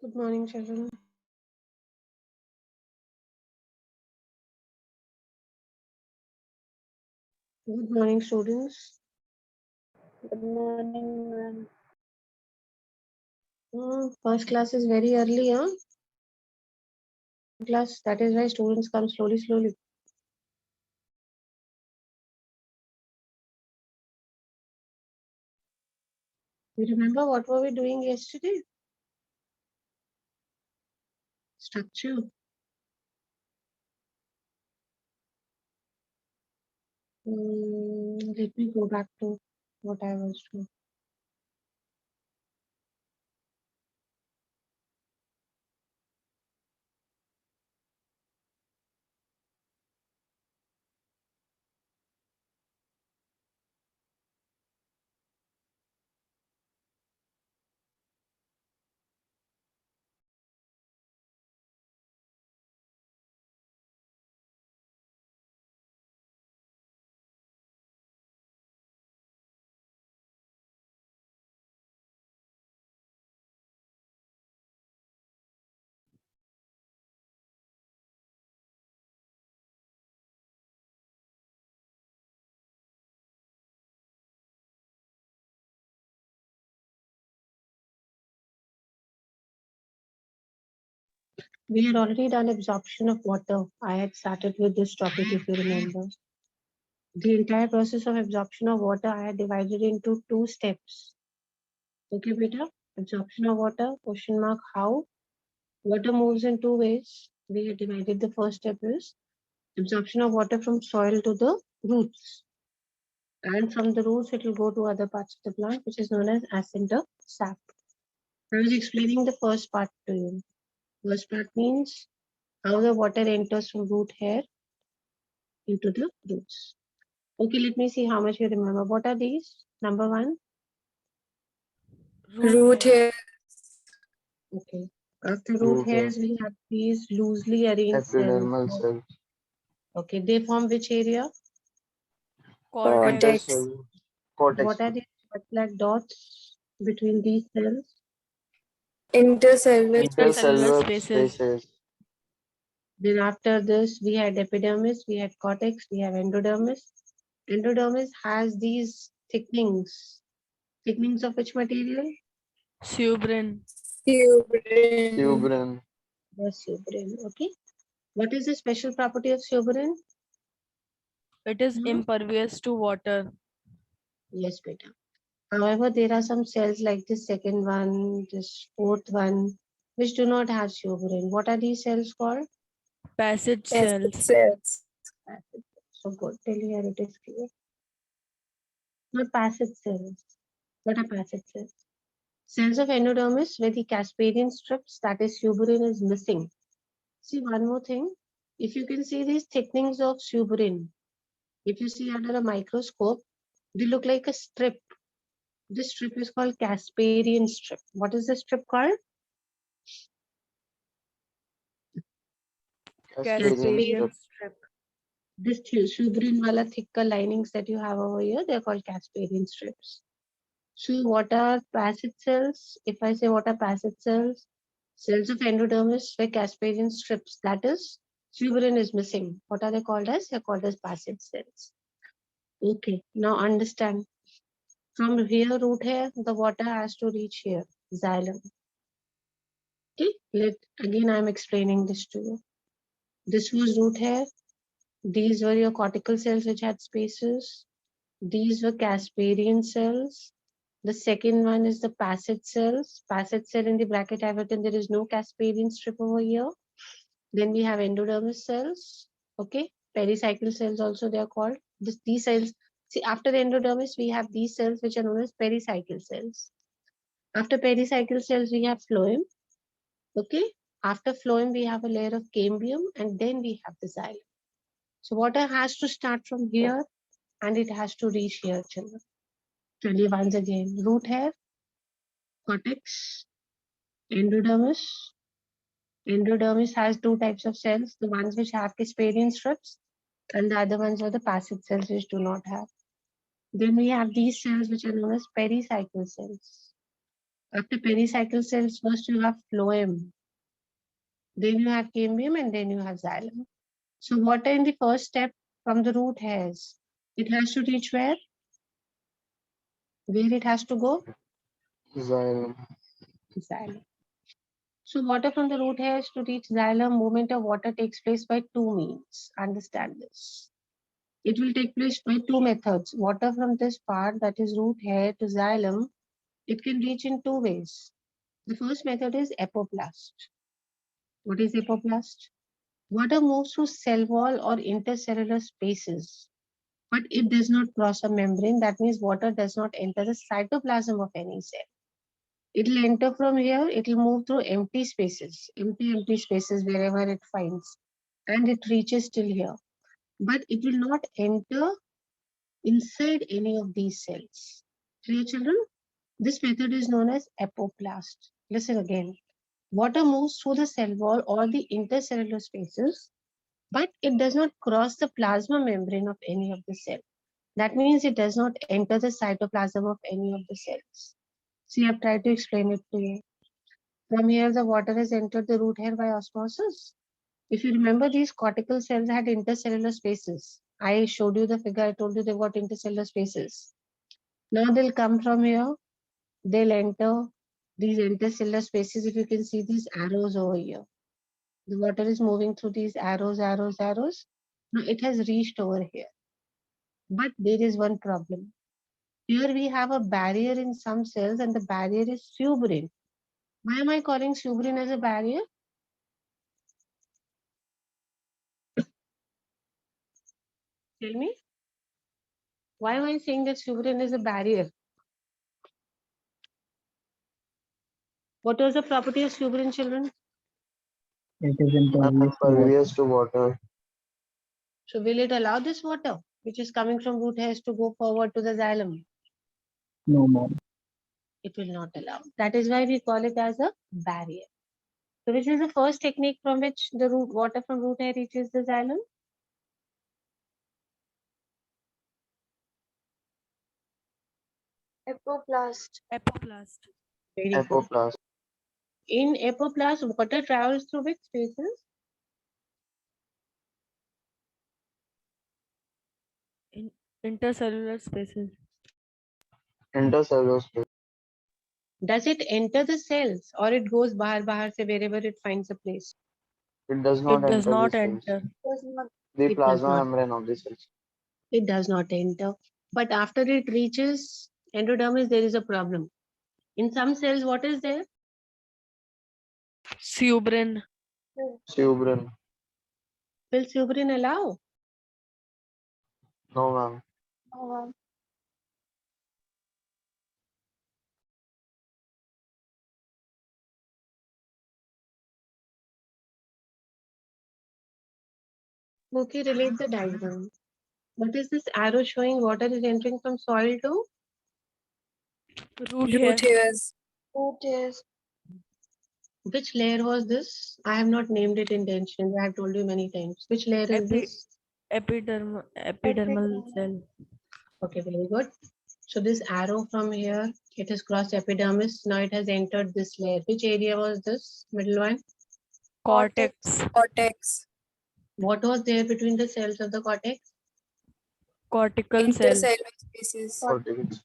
Good morning, children. Good morning, students. Good morning, ma'am. First class is very early, huh? Class, that is why students come slowly. You remember what were we doing yesterday? Structure. Let me go back to what I was doing. We had already done absorption of water. I had started with this topic, if you remember. The entire process of absorption of water, I had divided into 2 steps. Okay, beta? Absorption of water, question mark, how? Water moves in 2 ways. We had divided the first step is absorption of water from soil to the roots. And from the roots, it will go to other parts of the plant, which is known as ascent of sap. I was explaining the first part to you. First part means how the water enters from root hair into the roots. Okay, let me see how much you remember. What are these? Number 1. Root hair. Okay. After root hairs, we have these loosely arranged Epidermal cells. cells. Okay, they form which area? Cortex. Cortex. What are these black dots between these cells? Intercellular Intercellular spaces. spaces. Then after this, we had epidermis, we had cortex, we have endodermis. Endodermis has these thickenings. Thickenings of which material? Suberin. Tuberin. The suberin. Okay. What is the special property of suberin? It is impervious to water. Yes, beta. However, there are some cells like this second one, this fourth one, which do not have suberin. What are these cells called? Passage cells. So good. Till here it is clear. Not passage cells. What are passage cells? Cells of endodermis where the Casparian strips, that is suberin, is missing. See one more thing. If you can see these thickenings of suberin, if you see under a microscope, they look like a strip. This strip is called Casparian strip. What is the strip called? Casparian strip. This suberin wala thicker linings that you have over here, they're called Casparian strips. So what are passage cells? If I say what are passage cells? Cells of endodermis where Casparian strips, that is, suberin is missing. What are they called as? They're called as passage cells. Okay, now understand. From here, root hair, the water has to reach here, xylem. Okay, again I'm explaining this to you. This was root hair. These were your cortical cells which had spaces. These were Casparian cells. The second one is the passage cells. Passage cell in the bracket I've written there is no Casparian strip over here. Then we have endodermis cells. Okay, pericycle cells also they are called. These cells, see after the endodermis we have these cells which are known as pericycle cells. After pericycle cells we have phloem. Okay, after phloem we have a layer of cambium and then we have the xylem. So water has to start from here and it has to reach here, children. Tell you once again, root hair, cortex, endodermis. Endodermis has 2 types of cells, the ones which have Casparian strips and the other ones are the passage cells which do not have. Then we have these cells which are known as pericycle cells. After pericycle cells, first you have phloem, then you have cambium, and then you have xylem. So water in the first step from the root hairs, it has to reach where? Where it has to go? Xylem. Xylem. So water from the root hairs to reach xylem, movement of water takes place by two means. Understand this. It will take place by two methods. Water from this part, that is root hair to xylem, it can reach in two ways. The first method is apoplast. What is apoplast? Water moves through cell wall or intercellular spaces, but it does not cross a membrane. That means water does not enter the cytoplasm of any cell. It will enter from here, it will move through empty spaces, empty spaces wherever it finds, and it reaches till here. But it will not enter inside any of these cells. Clear, children? This method is known as apoplast. Listen again. Water moves through the cell wall or the intercellular spaces, but it does not cross the plasma membrane of any of the cells. That means it does not enter the cytoplasm of any of the cells. See, I've tried to explain it to you. From here, the water has entered the root hair by osmosis. If you remember, these cortical cells had intercellular spaces. I showed you the figure, I told you they've got intercellular spaces. Now they'll come from here, they'll enter these intercellular spaces. If you can see these arrows over here, the water is moving through these arrows. Now it has reached over here. But there is one problem. Here we have a barrier in some cells, and the barrier is suberin. Why am I calling suberin as a barrier? Tell me. Why am I saying that suberin is a barrier? What was the property of suberin, children? It is impervious to water. Impervious to water. So will it allow this water, which is coming from root hairs, to go forward to the xylem? No, ma'am. It will not allow. That is why we call it as a barrier. So which is the first technique from which the root water from root hair reaches the xylem? Apoplast. Apoplast. Very good. Apoplast. In apoplast, water travels through which spaces? In intercellular spaces. Intercellular space. Does it enter the cells or it goes bahar se wherever it finds a place? It does not It does enter not the cells. enter. Does not. The It does plasma not. membrane of the cells. It does not enter. But after it reaches endodermis, there is a problem. In some cells, what is there? Suberin. Suberin. Will suberin allow? No, ma'am. Okay, relate the diagram. What is this arrow showing? Water is entering from soil to? Root hair. hairs. Root hairs. Which layer was this? I have not named it intentionally. I have told you many times. Which layer is this? Epidermal cell. Okay, very good. So this arrow from here, it has crossed epidermis. Now it has entered this layer. Which area was this? Middle one? Cortex. Cortex. What was there between the cells of the cortex? Cortical cell. spaces. Cortex.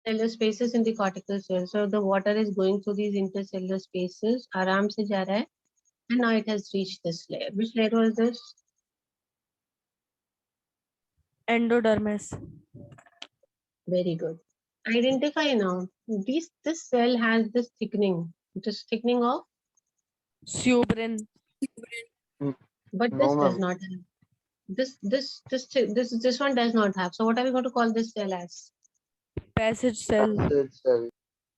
Cellular spaces in the cortical cells. So the water is going through these intercellular spaces. Aram se ja raha hai. And now it has reached this layer. Which layer was this? Endodermis. Very good. Identify now. This cell has this thickening. This thickening of, Suberin. but No, this does ma'am. not have. This one does not have. So what are we going to call this cell as? Passage cell. Passage cell.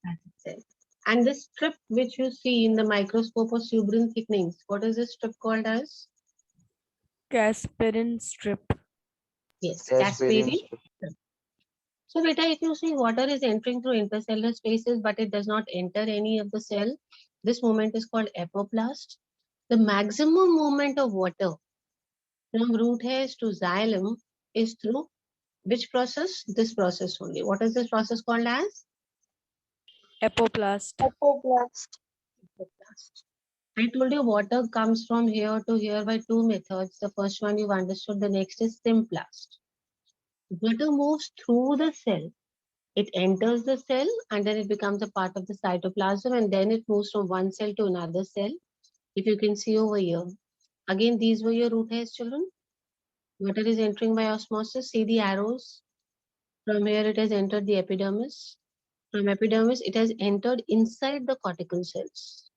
Passage cell. And this strip which you see in the microscope of suberin thickenings, what is this strip called as? Casperin strip. Yes, Casparian casparin. strip. So beta, if you see water is entering through intercellular spaces, but it does not enter any of the cell, this movement is called apoplast. The maximum movement of water from root hairs to xylem is through which process? This process only. What is this process called as? Apoplast. Apoplast. I told you water comes from here to here by two methods. The first one you've understood, the next is symplast. Water moves through the cell. It enters the cell and then it becomes a part of the cytoplasm and then it moves from one cell to another cell. If you can see over here. Again, these were your root hairs, children. Water is entering by osmosis. See the arrows. From here it has entered the epidermis. From epidermis, it has entered inside the cortical cells.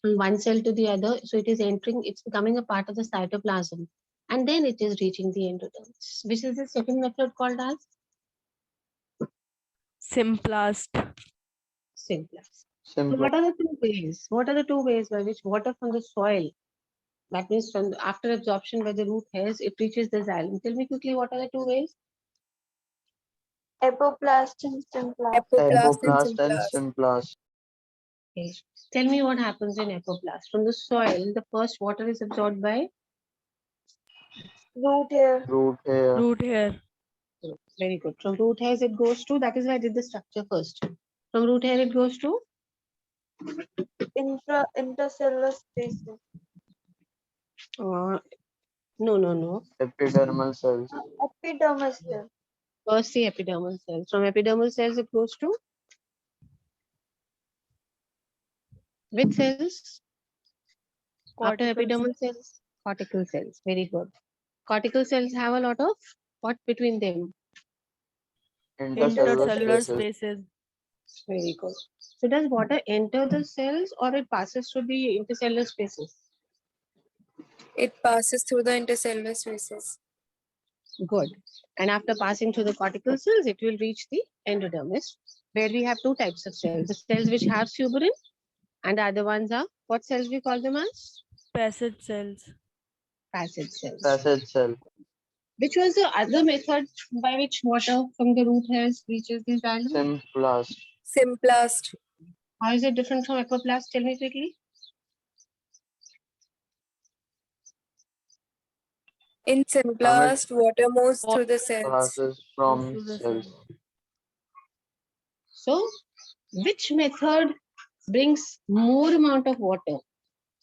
From one cell to the other. So it is entering, it's becoming a part of the cytoplasm. And then it is reaching the endodermis. Which is the second method called as Symplast. symplast. So Simple. what are the two ways? What are the two ways by which water from the soil, that means from after absorption by the root hairs, it reaches the xylem? Tell me quickly, what are the two ways? Apoplast and symplast. Apoplast and Apoplast and symplast. symplast. Okay. Tell me what happens in apoplast. From the soil, the first water is absorbed by Root hair. Root hair. Root hair. very good. From root hairs it goes to, that is why I did the structure first. From root hair it goes to Intercellular spaces. no. Epidermal cells. Epidermis cell. First the epidermal cells. From epidermal cells it goes to which cells? After Cortical epidermal cells, cortical cells. Very good. Cortical cells have a lot of what between them? Intercellular Intercellular spaces. spaces. Very good. So does water enter the cells or it passes through the intercellular spaces? It passes through the intercellular spaces. Good. And after passing through the cortical cells, it will reach the endodermis, where we have two types of cells. The cells which have suberin and the other ones are, what cells we call them as? Passage cells. Passage cells. Passage cell. Which was the other method by which water from the root hairs reaches the xylem? Symplast. Symplast. How is it different from apoplast? Tell me quickly. In symplast, water moves through the cells. Passes from Through the cells. cell. So, which method brings more amount of water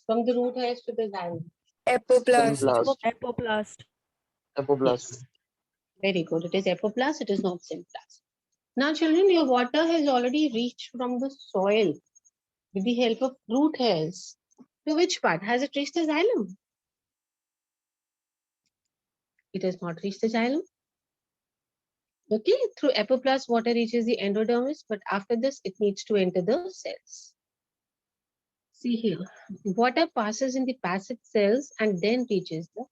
from the root hairs to the xylem? Apoplast. Symplast. Apoplast. Apoplast. Yes. Very good. It is apoplast. It is not symplast. Now, children, your water has already reached from the soil with the help of root hairs. To which part? Has it reached the xylem? It has not reached the xylem. Okay, through apoplast, water reaches the endodermis, but after this, it needs to enter the cells. See here, water passes in the passage cells and then reaches the.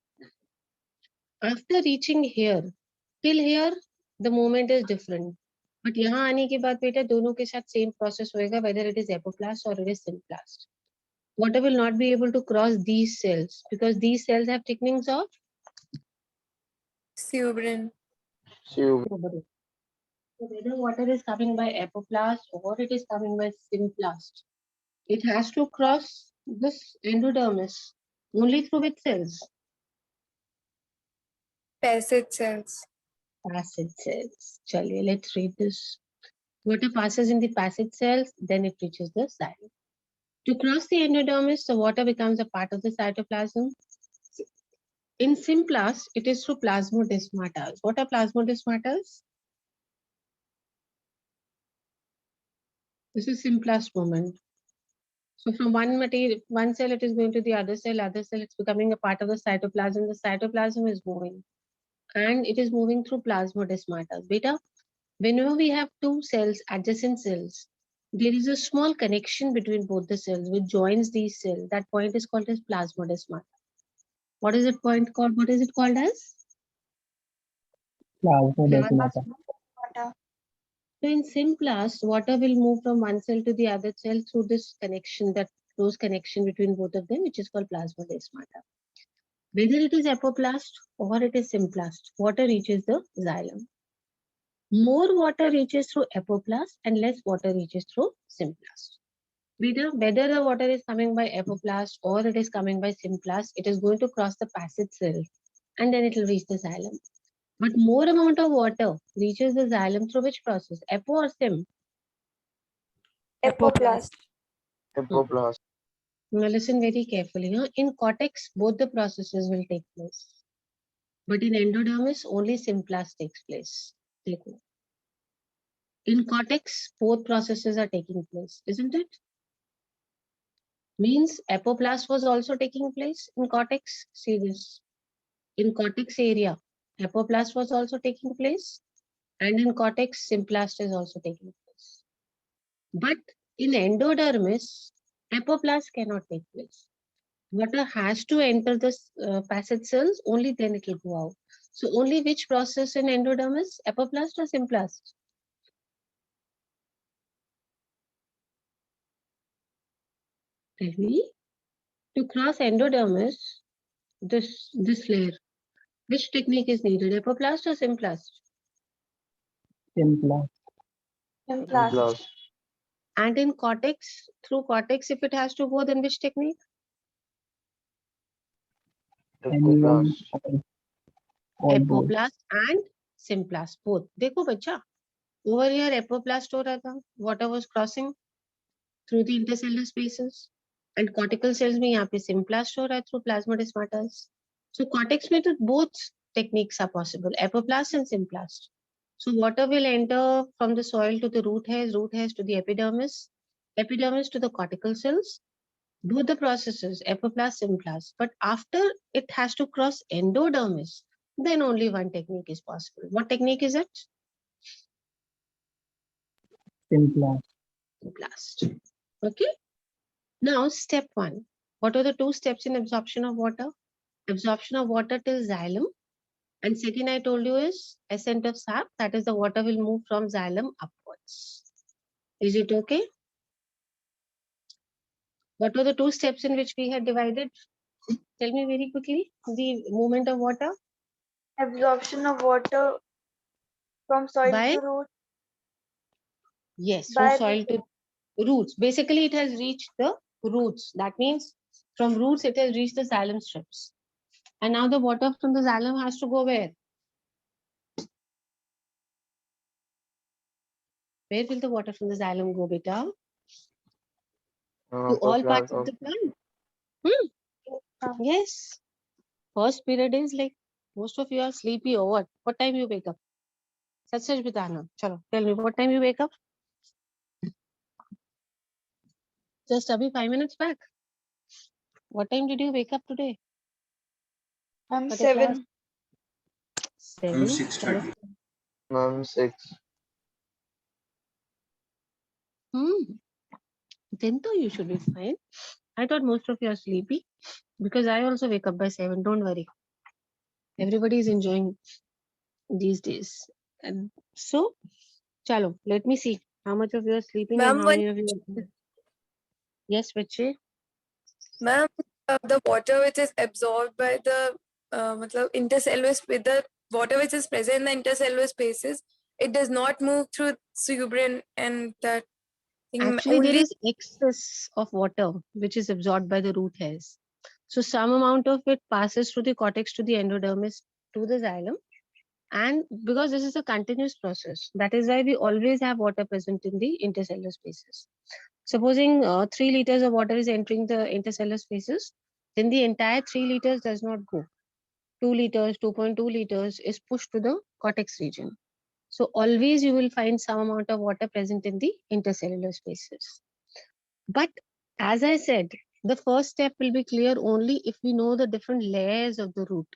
After reaching here, till here, the movement is different. But यहाँ आने के बाद बेटा दोनों के साथ same process होएगा, whether it is apoplast or it is symplast. Water will not be able to cross these cells because these cells have thickenings of Suberin. Suberin. So whether water is coming by apoplast or it is coming by symplast, it has to cross this endodermis only through which cells? Passage cells. Passage cells. Chaliye, let's read this. Water passes in the passage cells, then it reaches the xylem. To cross the endodermis, the water becomes a part of the cytoplasm. In symplast, it is through plasmodesmatas. What are plasmodesmatas? This is symplast movement. So from one material, one cell, it is going to the other cell, it's becoming a part of the cytoplasm. The cytoplasm is moving and it is moving through plasmodesmatas. Beta, whenever we have two cells, adjacent cells, there is a small connection between both the cells which joins these cells. That point is called as plasmodesmata. What is that point called? What is it called as? Plasmodesmata. So in symplast, water will move from one cell to the other cell through this connection, that close connection between both of them, which is called plasmodesmata. Whether it is apoplast or it is symplast, water reaches the xylem. More water reaches through apoplast and less water reaches through symplast. Whether the water is coming by apoplast or it is coming by symplast, it is going to cross the passage cells and then it will reach the xylem. But more amount of water reaches the xylem through which process? Apo or sim? Apoplast. Apoplast. Now listen very carefully. Huh? In cortex, both the processes will take place. But in endodermis, only symplast takes place. Take note. In cortex, both processes are taking place, isn't it? Means apoplast was also taking place in cortex. See this. In cortex area, apoplast was also taking place. And in cortex, symplast is also taking place. But in endodermis, apoplast cannot take place. Water has to enter the passage cells, only then it will go out. So only which process in endodermis, apoplast or symplast? Tell me. To cross endodermis, this layer, which technique is needed, apoplast or symplast? Simplast. Symplast. And in cortex, through cortex, if it has to go, then which technique? Anyone Apoplast. or both. Apoplast and symplast, both. देखो बच्चा, over here apoplast हो रहा था, water was crossing through the intercellular spaces, and cortical cells में यहाँ पे symplast हो रहा है through plasmadermatas. So cortex में तो both techniques are possible, apoplast and symplast. So water will enter from the soil to the root hairs to the epidermis to the cortical cells. Both the processes, apoplast, symplast. But after it has to cross endodermis, then only one technique is possible. What technique is it? Simplast. Symplast. Okay. Now step 1. What are the 2 steps in absorption of water? Absorption of water till xylem. And second I told you is ascent of sap. That is the water will move from xylem upwards. Is it okay? What were the 2 steps in which we had divided? Tell me very quickly. The movement of water Absorption of water from soil by? to root. Yes, from By soil to roots. Basically, it has reached the roots. That means from roots, it has reached the xylem strips. And now the water from the xylem has to go where? Where will the water from the xylem go, beta? To all parts of the plant. Yes. First period is like most of you are sleepy or what? What time you wake up? Such bitana. Chalo, tell me what time you wake up? Just abhi 5 minutes back. What time did you wake up today? I'm For the class? 7. 7. 6:30. Ma'am, 6. Then though you should be fine. I thought most of you are sleepy because I also wake up by 7. Don't worry. Everybody is enjoying these days. And so, chalo, let me see how much of you are sleeping and Ma'am, how many of you are... Yes, Vache? Ma'am, the water which is absorbed by the intercellular space, the water which is present in the intercellular spaces, it does not move through suberin and that thing. Actually, there only is excess of water which is absorbed by the root hairs. So some amount of it passes through the cortex to the endodermis to the xylem. And because this is a continuous process, that is why we always have water present in the intercellular spaces. Supposing 3 liters of water is entering the intercellular spaces, then the entire 3 liters does not go. 2 liters, 2.2 liters is pushed to the cortex region. So always you will find some amount of water present in the intercellular spaces. But as I said, the first step will be clear only if we know the different layers of the root.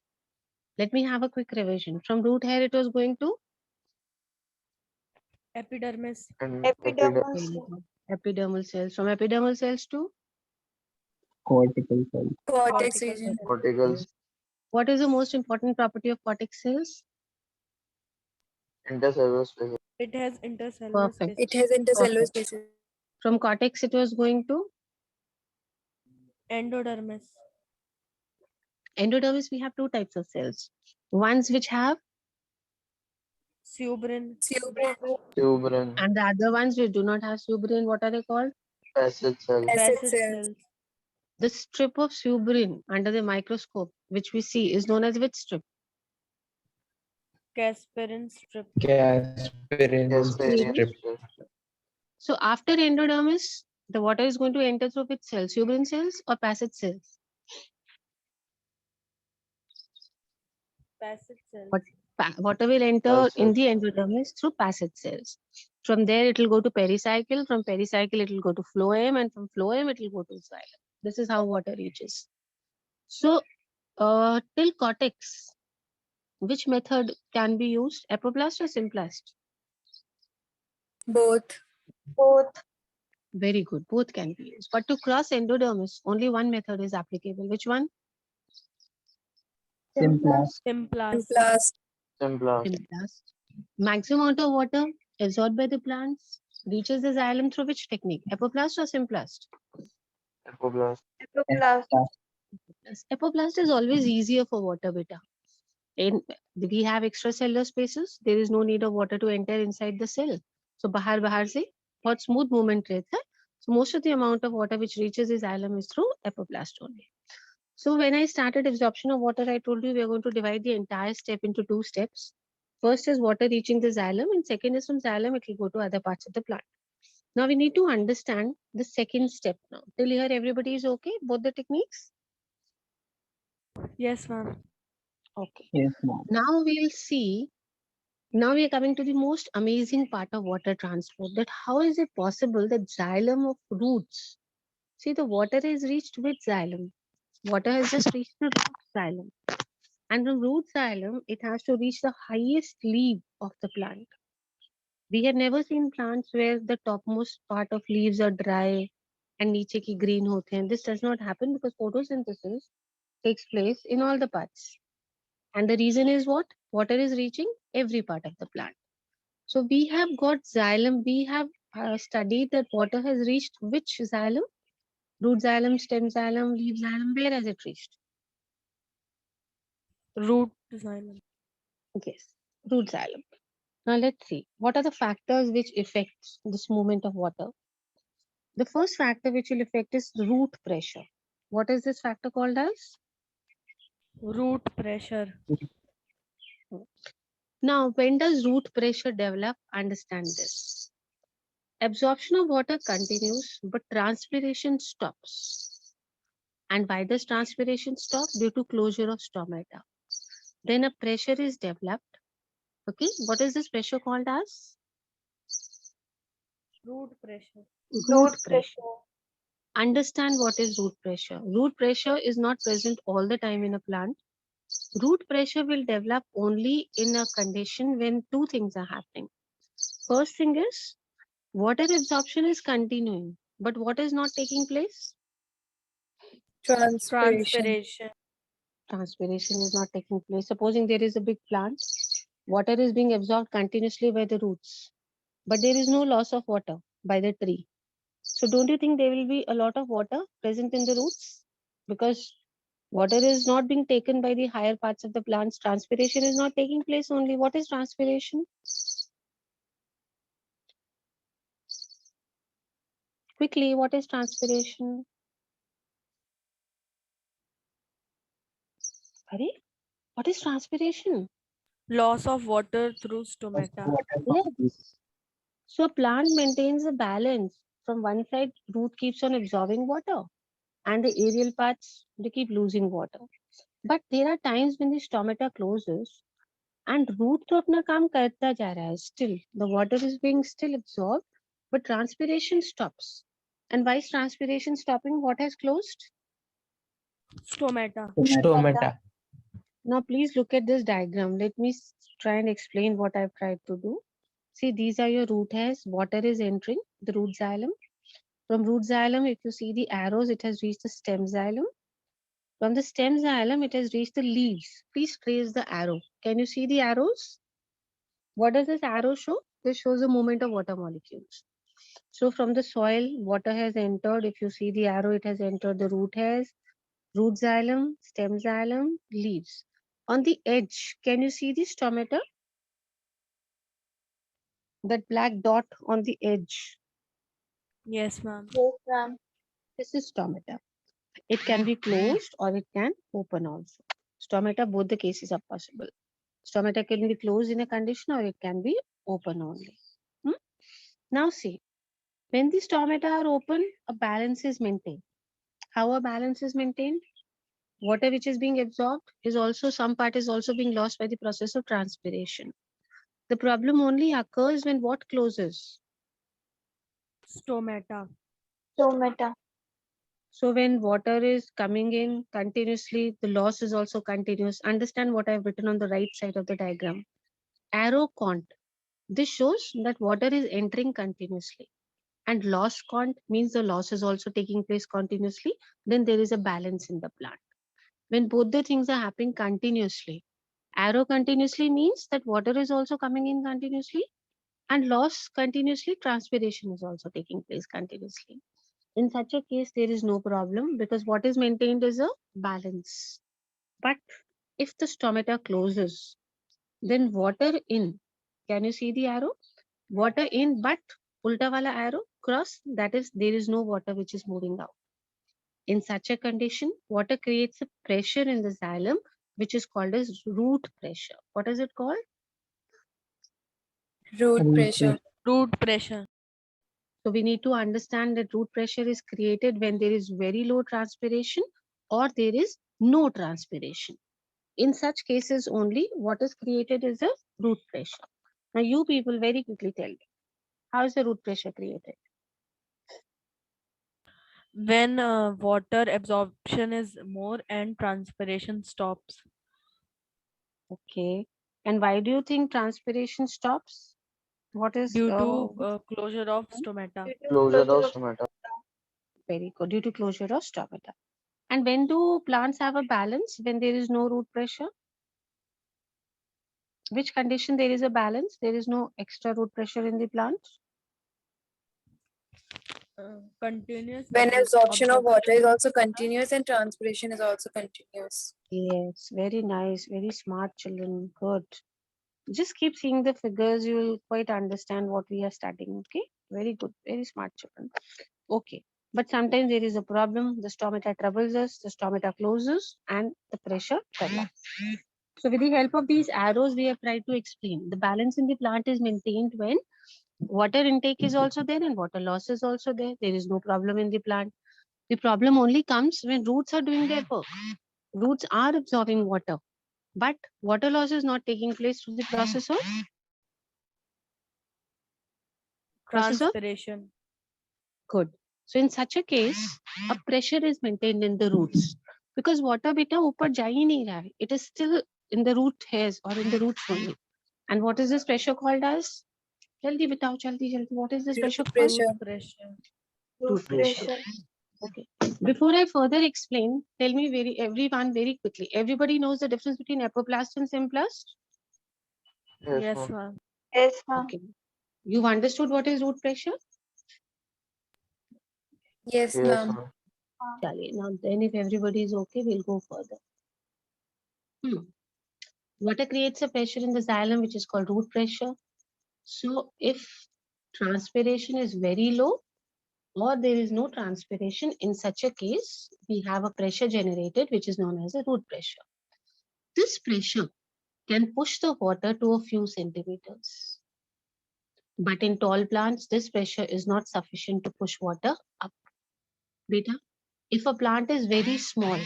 Let me have a quick revision. From root hair, it was going to Epidermis. And Epidermis. epidermal cells. From epidermal cells to Cortical cells. cortex region. corticals. what is the most important property of cortex cells? Intercellular spaces. It has intercellular Perfect. spaces. It has intercellular Perfect. spaces. From cortex, it was going to Endodermis. endodermis. We have 2 types of cells. Ones which have, Suberin. Suberin. and the other ones which do not have suberin. What are they called? Passage cells. Passage Passage cells. cells. The strip of suberin under the microscope, which we see, is known as which strip? Casperin strip. Casparian Casparian strip. strip. So after endodermis, the water is going to enter through which cells? Suberin cells or passage cells? Passage cells. What water will enter in the endodermis through passage cells. From there, it will go to pericycle. From pericycle, it will go to phloem, and from phloem, it will go to xylem. This is how water reaches. So, till cortex, which method can be used? Apoplast or symplast? Both. Both. Very good. Both can be used. But to cross endodermis, only one method is applicable. Which one? Symplast. Symplast. Plus. Symplast. Symplast. Maximum amount of water absorbed by the plants reaches the xylem through which technique? Apoplast or symplast? Apoplast. Apoplast. Apoplast is always easier for water beta. In we have extracellular spaces, there is no need of water to enter inside the cell. So bahar se बहुत smooth movement रहता है. So most of the amount of water which reaches the xylem is through apoplast only. So when I started absorption of water, I told you we are going to divide the entire step into two steps. First is water reaching the xylem, and second is from xylem it will go to other parts of the plant. Now we need to understand the second step now. Till here everybody is okay, both the techniques? Yes, ma'am. Okay. Yes, ma'am. Now we'll see, now we are coming to the most amazing part of water transport, that how is it possible that xylem of roots, see the water is reached with xylem, water has just reached the root xylem, and from root xylem it has to reach the highest leaf of the plant. We have never seen plants where the topmost part of leaves are dry and niche ki green hote hain. This does not happen because photosynthesis takes place in all the parts. And the reason is what? Water is reaching every part of the plant. So we have got xylem. We have studied that water has reached which xylem? Root xylem, stem xylem, leaf xylem. Where has it reached? Root xylem. Yes, root xylem. Now let's see. What are the factors which affect this movement of water? The first factor which will affect is root pressure. What is this factor called as? Root pressure. Now, when does root pressure develop? Understand this. Absorption of water continues, but transpiration stops. And why does transpiration stop? Due to closure of stomata. Then a pressure is developed. Okay, what is this pressure called as? Root pressure. Root pressure. Understand what is root pressure. Root pressure is not present all the time in a plant. Root pressure will develop only in a condition when two things are happening. First thing is water absorption is continuing, but what is not taking place? Transpiration. Transpiration. Transpiration is not taking place. Supposing there is a big plant, water is being absorbed continuously by the roots, but there is no loss of water by the tree. So don't you think there will be a lot of water present in the roots? Because water is not being taken by the higher parts of the plants. Transpiration is not taking place only. What is transpiration? Quickly, what is transpiration? Sorry? What is transpiration? Loss of water through stomata. Yes. So a plant maintains a balance. From one side, root keeps on absorbing water, and the aerial parts, they keep losing water. But there are times when the stomata closes and root तो अपना काम करता जा रहा है. Still, the water is being still absorbed, but transpiration stops. And why is transpiration stopping? What has closed? Stomata. Stomata. Now, please look at this diagram. Let me try and explain what I've tried to do. See, these are your root hairs. Water is entering the root xylem. From root xylem, if you see the arrows, it has reached the stem xylem. From the stem xylem, it has reached the leaves. Please trace the arrow. Can you see the arrows? What does this arrow show? This shows the movement of water molecules. So from the soil, water has entered. If you see the arrow, it has entered the root hairs, root xylem, stem xylem, leaves. On the edge, can you see the stomata? That black dot on the edge. Yes, ma'am. Yes, ma'am. This is stomata. It can be closed or it can open also. Stomata, both the cases are possible. Stomata can be closed in a condition or it can be open only. Now see, When the stomata are open, a balance is maintained. How a balance is maintained? Water which is being absorbed is also, some part is also being lost by the process of transpiration. The problem only occurs when what closes? Stomata. Stomata. So when water is coming in continuously, the loss is also continuous. Understand what I've written on the right side of the diagram. Arrow cont. This shows that water is entering continuously. And loss cont means the loss is also taking place continuously. Then there is a balance in the plant. When both the things are happening continuously, arrow continuously means that water is also coming in continuously, and loss continuously, transpiration is also taking place continuously. In such a case, there is no problem because what is maintained is a balance. But if the stomata closes, then water in, can you see the arrow? Water in, but ulta wala arrow cross, that is, there is no water which is moving out. In such a condition, water creates a pressure in the xylem, which is called as root pressure. What is it called? Root Root pressure. Root pressure. So we need to understand that root pressure is created when there is very low transpiration or there is no transpiration. In such cases only, what is created is a root pressure. Now you people very quickly tell me, how is the root pressure created? When water absorption is more and transpiration stops. Okay. And why do you think transpiration stops? What is Due to closure of stomata. Due to Closure of closure of stomata. very good, due to closure of stomata. And when do plants have a balance? When there is no root pressure? Which condition there is a balance? There is no extra root pressure in the plant. Continuous When absorption of water absorption is also continuous and transpiration is also continuous. Yes, very nice, very smart children. Good. Just keep seeing the figures, you will quite understand what we are studying. Okay, very good, very smart children. Okay, but sometimes there is a problem. The stomata troubles us, the stomata closes, and the pressure develops. So, with the help of these arrows, we have tried to explain the balance in the plant is maintained when water intake is also there and water loss is also there. There is no problem in the plant. The problem only comes when roots are doing their work. Roots are absorbing water, but water loss is not taking place through the process of transpiration. good. So in such a case, a pressure is maintained in the roots because water beta ऊपर जा ही नहीं रहा है. It is still in the root hairs or in the roots only. And what is this pressure called as? जल्दी बताओ, जल्दी जल्दी. What is this pressure Root called? pressure. Pressure. root pressure. Okay. Before I further explain, tell me everyone very quickly. Everybody knows the difference between apoplast and symplast? Yes, Yes, ma'am. ma'am. Yes, ma'am. Okay. You've understood what is root pressure? Yes, Yes, ma'am. ma'am. Chaliye. Now then if everybody is okay, we'll go further. Water creates a pressure in the xylem which is called root pressure. So if transpiration is very low or there is no transpiration, in such a case, we have a pressure generated which is known as a root pressure. This pressure can push the water to a few centimeters. But in tall plants, this pressure is not sufficient to push water up. Beta, if a plant is very small,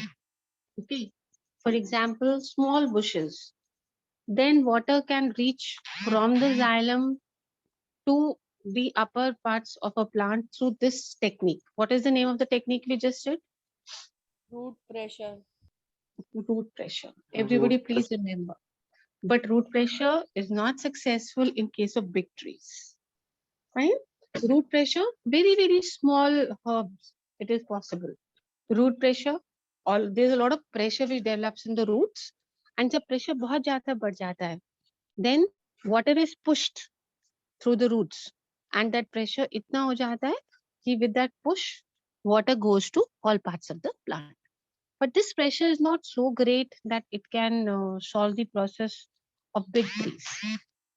okay, for example, small bushes, then water can reach from the xylem to the upper parts of a plant through this technique. What is the name of the technique we just did? Root pressure. Root pressure. Everybody Root please remember. But root pressure is not successful in case of big trees. Fine? Root pressure, very, very small herbs, it is possible. Root pressure, there's a lot of pressure which develops in the roots. And जब pressure बहुत ज़्यादा बढ़ जाता है, then water is pushed through the roots. And that pressure इतना हो जाता है कि with that push, water goes to all parts of the plant. But this pressure is not so great that it can solve the process of big trees.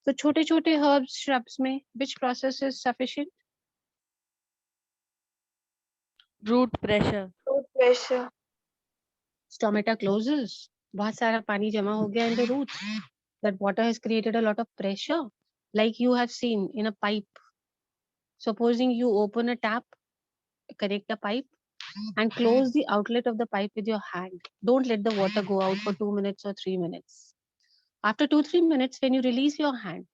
So छोटे छोटे herbs, shrubs में, which process is sufficient? Root pressure. Root pressure. Stomata closes. बहुत सारा पानी जमा हो गया in the roots. That water has created a lot of pressure, like you have seen in a pipe. Supposing you open a tap, connect a pipe, and close the outlet of the pipe with your hand. Don't let the water go out for 2 minutes or 3 minutes. After 2-3 minutes, when you release your hand,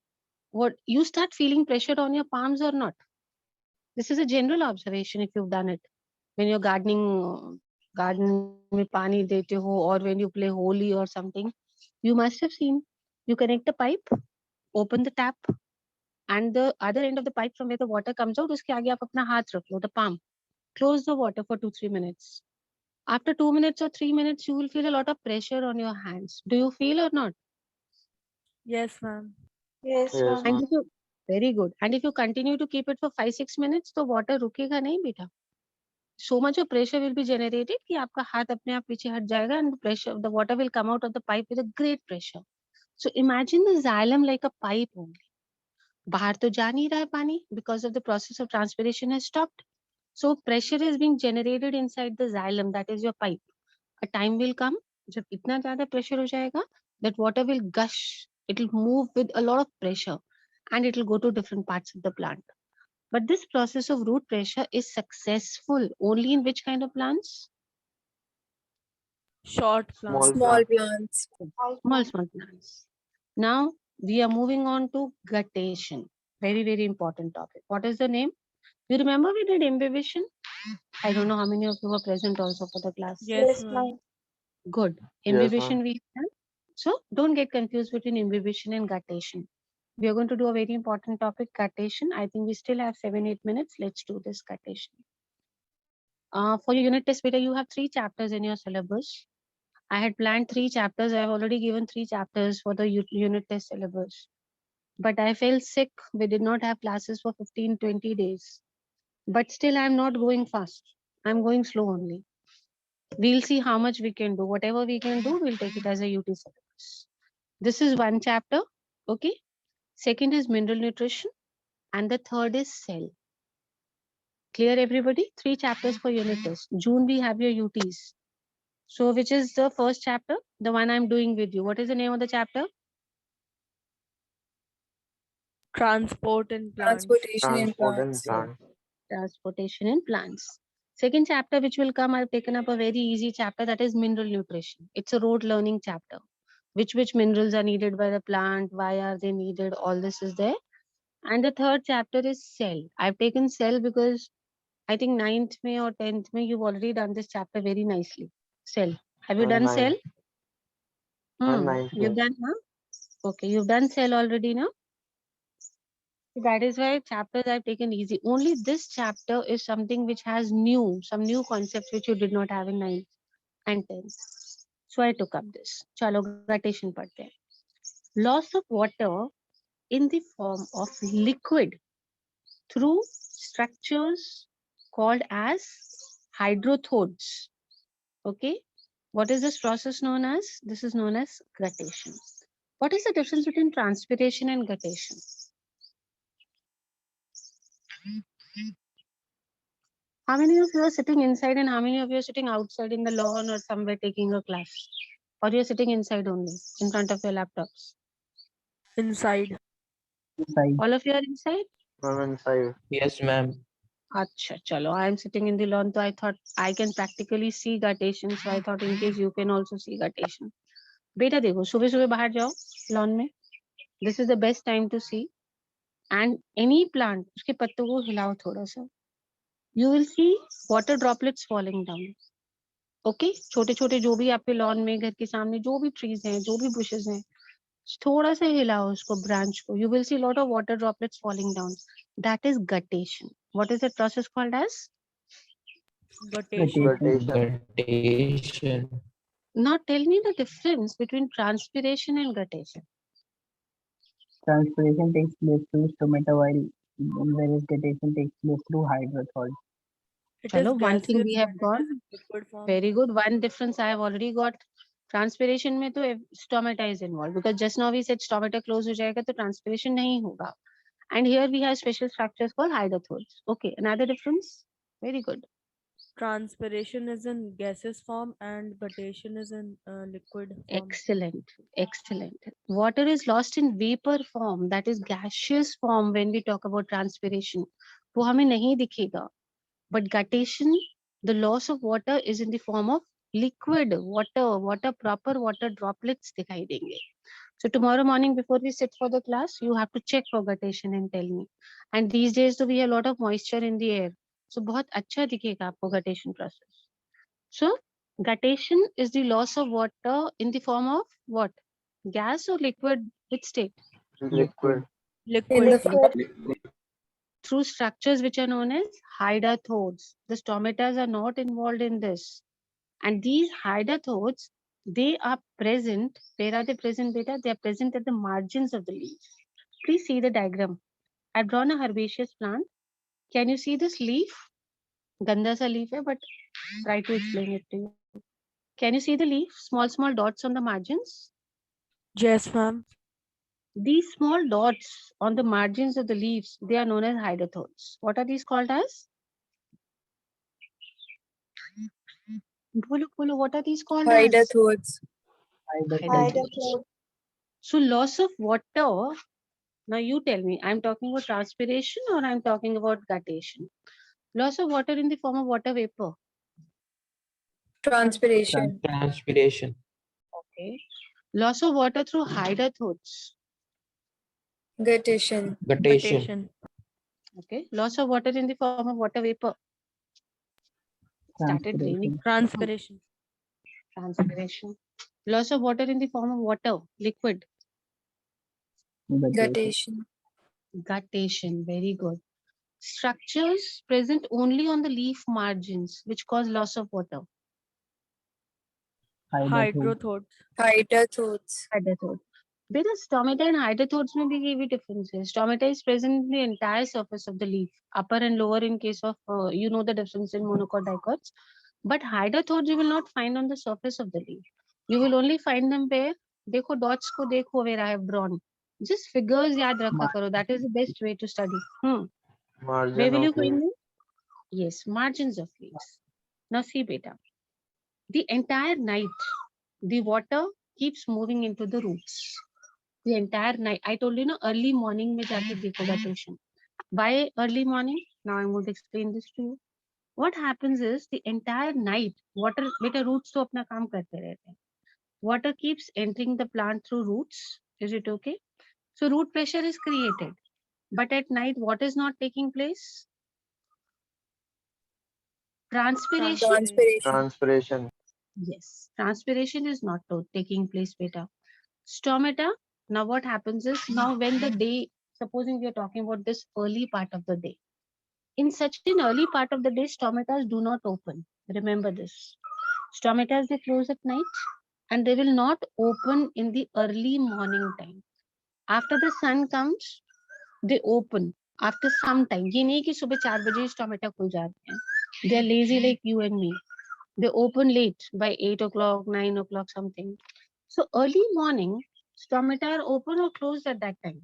what you start feeling pressure on your palms or not? This is a general observation if you've done it. When you're garden में पानी देते हो, or when you play Holi or something, you must have seen. You connect the pipe, open the tap, and the other end of the pipe from where the water comes out, उसके आगे आप अपना हाथ रख लो, the palm. Close the water for 2-3 minutes. After 2 minutes or 3 minutes, you will feel a lot of pressure on your hands. Do you feel or not? Yes, ma'am. Yes, Yes, ma'am. And if you very good. And if you continue to keep it for 5-6 minutes, तो water रुकेगा नहीं बेटा. So much of pressure will be generated कि आपका हाथ अपने आप पीछे हट जाएगा, and the water will come out of the pipe with a great pressure. So imagine the xylem like a pipe only. बाहर तो जा नहीं रहा है पानी because of the process of transpiration has stopped. So pressure is being generated inside the xylem, that is your pipe. A time will come जब इतना ज़्यादा pressure हो जाएगा that water will gush. It will move with a lot of pressure and it will go to different parts of the plant. But this process of root pressure is successful only in which kind of plants? Short small plants. Small plant. plants. Small plants. Now we are moving on to guttation. Very, very important topic. What is the name? You remember we did imbibition? I don't know how many of you were present also for the class. Yes, Yes, ma'am. ma'am. Good. Yes, Imbibition ma'am. we have done. So don't get confused between imbibition and guttation. We are going to do a very important topic, guttation. I think we still have 7-8 minutes. Let's do this guttation. For your unit test, beta, you have 3 chapters in your syllabus. I had planned 3 chapters. I have already given 3 chapters for the unit test syllabus. But I felt sick. We did not have classes for 15-20 days. But still, I'm not going fast. I'm going slow only. We'll see how much we can do. Whatever we can do, we'll take it as a UT syllabus. This is one chapter. Okay. Second is mineral nutrition. And the third is cell. Clear, everybody? 3 chapters for unit test. June, we have your UTs. So which is the first chapter? The one I'm doing with you. What is the name of the chapter? Transport in plants. Transportation in Transport and plants. plant. Transportation in plants. Second chapter which will come, I've taken up a very easy chapter, that is mineral nutrition. It's a rote learning chapter. Which minerals are needed by the plant, why are they needed, all this is there. And the third chapter is cell. I've taken cell because I think 9th May or 10th May, you've already done this chapter very nicely. Cell. Have you And done nine. cell? And ninth You've May. done, huh? Okay, you've done cell already now. That is why chapters I've taken easy. Only this chapter is something which has some new concepts which you did not have in 9th and 10th. So I took up this. Chalo guttation padte hain. Loss of water in the form of liquid through structures called as hydrothodes. Okay. What is this process known as? This is known as guttation. What is the difference between transpiration and guttation? How many of you are sitting inside and how many of you are sitting outside in the lawn or somewhere taking a class? Or you're sitting inside only in front of your laptops? Inside. Inside. All of you are inside? I'm inside. Yes, ma'am. Acha, chalo. I am sitting in the lawn, so I thought I can practically see guttation. So I thought in case you can also see guttation. Beta देखो, सुबह सुबह बाहर जाओ lawn में. This is the best time to see. And any plant, उसके पत्तों को हिलाओ थोड़ा सा. You will see water droplets falling down. Okay, छोटे छोटे जो भी आपके लॉन में घर के सामने जो भी ट्रीज हैं, जो भी bushes हैं, थोड़ा सा हिलाओ उसको branch को. You will see lot of water droplets falling down. That is guttation. What is the process called as? Guttation. Guttation. Guttation. Now tell me the difference between transpiration and guttation. Transpiration takes place through stomata while whereas guttation takes place through hydrothoid. It Chalo, is one thing we gaseous have when got. it is in liquid form. Very good. One difference I have already got. Transpiration में तो stomata is involved because just now we said stomata close हो जाएगा तो transpiration नहीं होगा. And here we have special structures called hydrothodes. Okay, another difference. Very good. Transpiration is in gaseous form and guttation is in liquid form. Excellent. Excellent. Water is lost in vapor form, that is gaseous form when we talk about transpiration. वो हमें नहीं दिखेगा. But guttation, the loss of water is in the form of liquid water, proper water droplets दिखाई देंगे. So tomorrow morning before we sit for the class, you have to check for guttation and tell me. And these days तो we have a lot of moisture in the air. So बहुत अच्छा दिखेगा आपको guttation process. So guttation is the loss of water in the form of what? Gas or liquid? Which state? Liquid. In the Liquid. Through structures which are known as hydrathodes. The stomatas are not involved in this. And these hydrathodes, they are present. Where are they present, beta? They are present at the margins of the leaf. Please see the diagram. I've drawn a herbaceous plant. Can you see this leaf? Ganda sa leaf hai, but try to explain it to you. Can you see the leaf? Small dots on the margins? Yes, ma'am. These small dots on the margins of the leaves, they are known as hydrathodes. What are these called as? Bolo, what are these called as? hydrathodes. Hydrathodes. So loss of water, now you tell me, I'm talking about transpiration or I'm talking about guttation? Loss of water in the form of water vapor. Transpiration. Transpiration. Okay. Loss of water through hydrathodes. Guttation. Guttation. Guttation. Okay. Loss of water in the form of water vapor. Started raining. Transpiration. Transpiration. Loss of water in the form of water, liquid. Guttation. Guttation. Very good. Structures present only on the leaf margins which cause loss of water. Hydrathodes. Hydrathodes. Hydrathodes. There is stomata and hydrathodes may be give differences. Stomata is present in the entire surface of the leaf, upper and lower in case of, you know the difference in monocot, dicots. But hydrathodes you will not find on the surface of the leaf. You will only find them where, देखो dots को देखो where I have drawn. Just figures याद रखा करो. That is the best way to study. Margin Where will you of find leaf. them? Yes, margins of leaves. Now see beta. The entire night, the water keeps moving into the roots. The entire night. I told you, no, early morning में जाके देखो guttation. Why early morning? Now I'm going to explain this to you. What happens is the entire night, water, beta roots तो अपना काम करते रहते हैं. Water keeps entering the plant through roots. Is it okay? So root pressure is created. But at night, what is not taking place? Transpiration. Transpiration. Transpiration. Yes, transpiration is not taking place, beta. Stomata, now what happens is, now when the day, supposing we are talking about this early part of the day. In such an early part of the day, stomatas do not open. Remember this. Stomatas, they close at night and they will not open in the early morning time. After the sun comes, they open after some time. ये नहीं कि सुबह 4 बजे stomata खुल जाते हैं. They are lazy like you and me. They open late by 8 o'clock, 9 o'clock, something. So early morning, stomata are open or closed at that time?